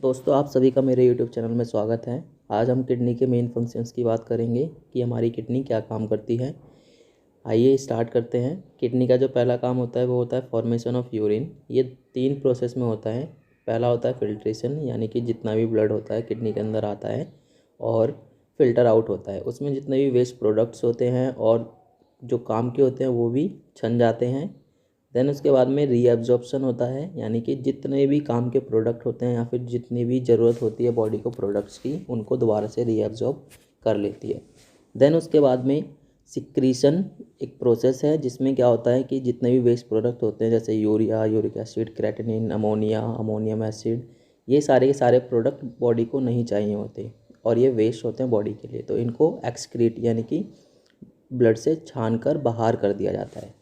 दोस्तों, आप सभी का मेरे YouTube चैनल में स्वागत है। आज हम किडनी के मेन फंक्शंस की बात करेंगे कि हमारी किडनी क्या काम करती है। आइए स्टार्ट करते हैं। किडनी का जो पहला काम होता है वो होता है फॉर्मेशन ऑफ यूरिन। ये 3 प्रोसेस में होता है। पहला होता है फिल्ट्रेशन, यानी कि जितना भी ब्लड होता है किडनी के अंदर आता है और फिल्टर आउट होता है। उसमें जितने भी वेस्ट प्रोडक्ट्स होते हैं और जो काम के होते हैं वो भी छन जाते हैं। देन उसके बाद में रीअब्जॉर्प्शन होता है, यानी कि जितने भी काम के प्रोडक्ट होते हैं या फिर जितनी भी ज़रूरत होती है बॉडी को प्रोडक्ट्स की, उनको दोबारा से रीअब्जॉर्ब कर लेती है। देन उसके बाद में सिक्रीशन एक प्रोसेस है जिसमें क्या होता है कि जितने भी वेस्ट प्रोडक्ट होते हैं जैसे urea, uric acid, creatinine, ammonia, ammonium acid, ये सारे के सारे प्रोडक्ट बॉडी को नहीं चाहिए होते और ये वेस्ट होते हैं बॉडी के लिए, तो इनको एक्सक्रीट यानी कि ब्लड से छान कर बाहर कर दिया जाता है।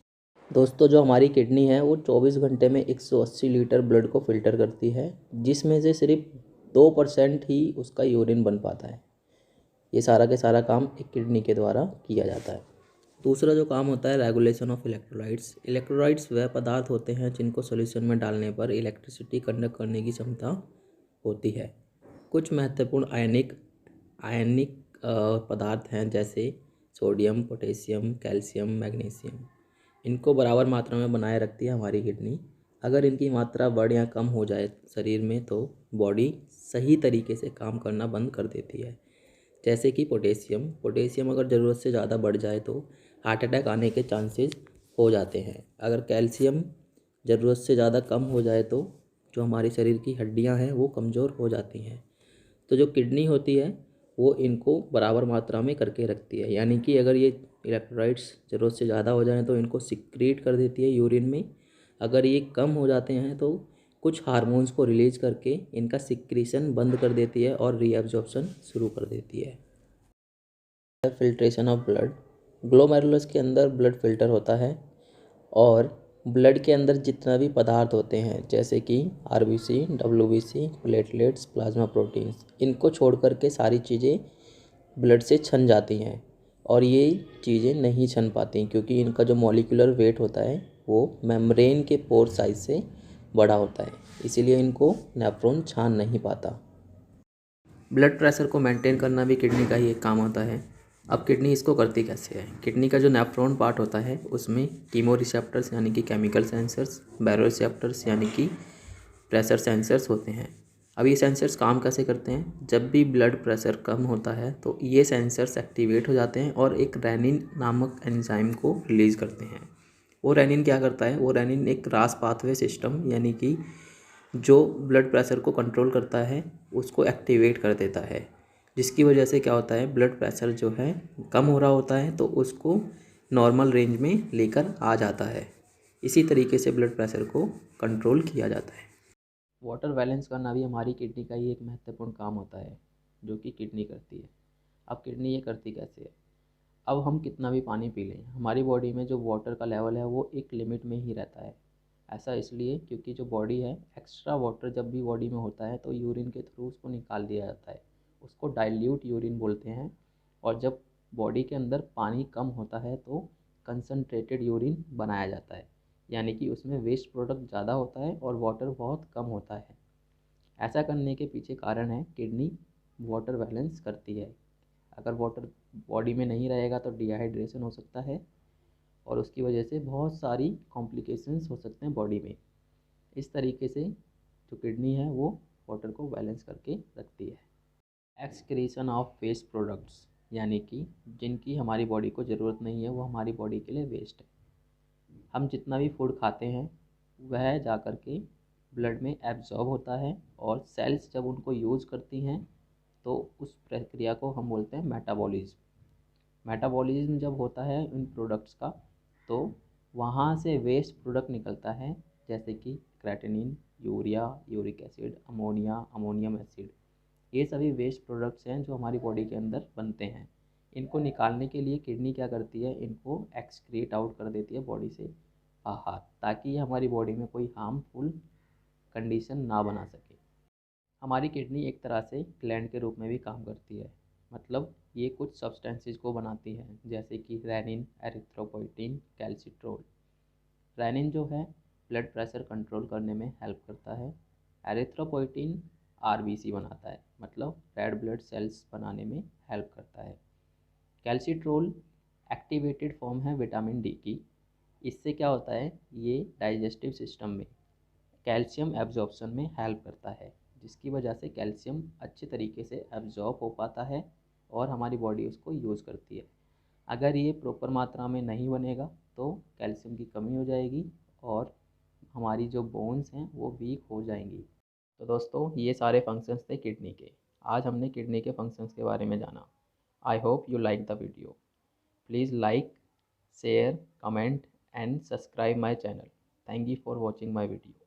दोस्तों, जो हमारी किडनी है वो 24 घंटे में 180 लीटर ब्लड को फिल्टर करती है, जिसमें से सिर्फ 2% ही उसका यूरिन बन पाता है। ये सारा के सारा काम एक किडनी के द्वारा किया जाता है। दूसरा जो काम होता है रेगुलेशन ऑफ इलेक्ट्रोलाइट्स। इलेक्ट्रोलाइट्स वह पदार्थ होते हैं जिनको सॉल्यूशन में डालने पर इलेक्ट्रिसिटी कंडक्ट करने की क्षमता होती है। कुछ महत्वपूर्ण आयनिक पदार्थ हैं जैसे सोडियम, पोटेशियम, कैल्शियम, मैग्नीशियम। इनको बराबर मात्रा में बनाए रखती है हमारी किडनी। अगर इनकी मात्रा बढ़ या कम हो जाए शरीर में तो बॉडी सही तरीके से काम करना बंद कर देती है। जैसे कि पोटेशियम अगर ज़रूरत से ज़्यादा बढ़ जाए तो हार्ट अटैक आने के चांसेस हो जाते हैं। अगर कैल्शियम ज़रूरत से ज़्यादा कम हो जाए तो जो हमारे शरीर की हड्डियां हैं वो कमज़ोर हो जाती हैं। तो जो किडनी होती है वो इनको बराबर मात्रा में करके रखती है, यानी कि अगर ये इलेक्ट्रोलाइट्स ज़रूरत से ज़्यादा हो जाएं तो इनको सिक्रीट कर देती है यूरिन में। अगर ये कम हो जाते हैं तो कुछ हार्मोन्स को रिलीज करके इनका सिक्रीशन बंद कर देती है और रीअब्जॉर्प्शन शुरू कर देती है। Filtration of blood. ग्लोमेरुलस के अंदर ब्लड फिल्टर होता है और ब्लड के अंदर जितना भी पदार्थ होते हैं जैसे कि RBC, WBC, platelets, plasma proteins, इनको छोड़ कर के सारी चीज़ें ब्लड से छन जाती हैं और ये चीज़ें नहीं छन पाती क्योंकि इनका जो मॉलिक्यूलर वेट होता है वो मेम्ब्रेन के पोर साइज से बड़ा होता है, इसीलिए इनको नेफ्रॉन छान नहीं पाता। ब्लड प्रेशर को मेंटेन करना भी किडनी का ही एक काम होता है। अब किडनी इसको करती कैसे है। किडनी का जो नेफ्रॉन पार्ट होता है उसमें कीमो रिसेप्टर्स यानी कि केमिकल सेंसर्स, बैरो रिसेप्टर्स यानी कि प्रेशर सेंसर्स होते हैं। अब ये सेंसर्स काम कैसे करते हैं, जब भी ब्लड प्रेशर कम होता है तो ये सेंसर्स एक्टिवेट हो जाते हैं और एक रेनिन नामक एंजाइम को रिलीज़ करते हैं। वो रेनिन क्या करता है, वो रेनिन एक रास पाथवे सिस्टम यानी कि जो ब्लड प्रेशर को कंट्रोल करता है उसको एक्टिवेट कर देता है, जिसकी वजह से क्या होता है ब्लड प्रेशर जो है कम हो रहा होता है तो उसको नॉर्मल रेंज में लेकर आ जाता है। इसी तरीके से ब्लड प्रेशर को कंट्रोल किया जाता है। वाटर बैलेंस करना भी हमारी किडनी का ही एक महत्वपूर्ण काम होता है जो कि किडनी करती है। अब किडनी ये करती कैसे है। अब हम कितना भी पानी पी लें, हमारी बॉडी में जो वाटर का लेवल है वो एक लिमिट में ही रहता है। ऐसा इसलिए क्योंकि जो बॉडी है, एक्स्ट्रा वाटर जब भी बॉडी में होता है तो यूरिन के थ्रू उसको निकाल दिया जाता है, उसको डाइल्यूट यूरिन बोलते हैं। और जब बॉडी के अंदर पानी कम होता है तो कंसनट्रेटेड यूरिन बनाया जाता है, यानी कि उसमें वेस्ट प्रोडक्ट ज़्यादा होता है और वाटर बहुत कम होता है। ऐसा करने के पीछे कारण है किडनी वाटर बैलेंस करती है। अगर वाटर बॉडी में नहीं रहेगा तो डिहाइड्रेशन हो सकता है और उसकी वजह से बहुत सारी कॉम्प्लिकेशंस हो सकते हैं बॉडी में। इस तरीके से जो किडनी है वो वाटर को बैलेंस करके रखती है। एक्सक्रीशन ऑफ वेस्ट प्रोडक्ट्स, यानी कि जिनकी हमारी बॉडी को ज़रूरत नहीं है, वो हमारी बॉडी के लिए वेस्ट है। हम जितना भी फूड खाते हैं वह जा कर के ब्लड में एब्जॉर्ब होता है और सेल्स जब उनको यूज़ करती हैं तो उस प्रक्रिया को हम बोलते हैं मेटाबॉलिज्म। मेटाबॉलिज्म जब होता है इन प्रोडक्ट्स का तो वहाँ से वेस्ट प्रोडक्ट निकलता है जैसे कि creatinine, urea, uric acid, ammonia, ammonium acid. ये सभी वेस्ट प्रोडक्ट्स हैं जो हमारी बॉडी के अंदर बनते हैं। इनको निकालने के लिए किडनी क्या करती है, इनको एक्सक्रीट आउट कर देती है बॉडी से बाहर, ताकि ये हमारी बॉडी में कोई हार्मफुल कंडीशन ना बना सके। हमारी किडनी एक तरह से ग्लैंड के रूप में भी काम करती है। मतलब ये कुछ सब्सटेंसेस को बनाती है जैसे कि रेनिन, एरिथ्रोपोइटिन, कैल्सिट्रोल। रेनिन जो है ब्लड प्रेशर कंट्रोल करने में हेल्प करता है। एरिथ्रोपोइटिन आरबीसी बनाता है, मतलब रेड ब्लड सेल्स बनाने में हेल्प करता है। कैल्सिट्रोल एक्टिवेटेड फॉर्म है विटामिन डी की। इससे क्या होता है, ये डाइजेस्टिव सिस्टम में कैल्शियम एब्जॉर्प्शन में हेल्प करता है, जिसकी वजह से कैल्शियम अच्छे तरीके से एब्जॉर्ब हो पाता है और हमारी बॉडी उसको यूज़ करती है। अगर ये प्रॉपर मात्रा में नहीं बनेगा तो कैल्शियम की कमी हो जाएगी और हमारी जो बोन्स हैं वो वीक हो जाएंगी। तो दोस्तों, ये सारे फंक्शंस थे किडनी के। आज हमने किडनी के फंक्शंस के बारे में जाना। I hope you like the video. Please like, share, comment and subscribe my channel. Thank you for watching my video.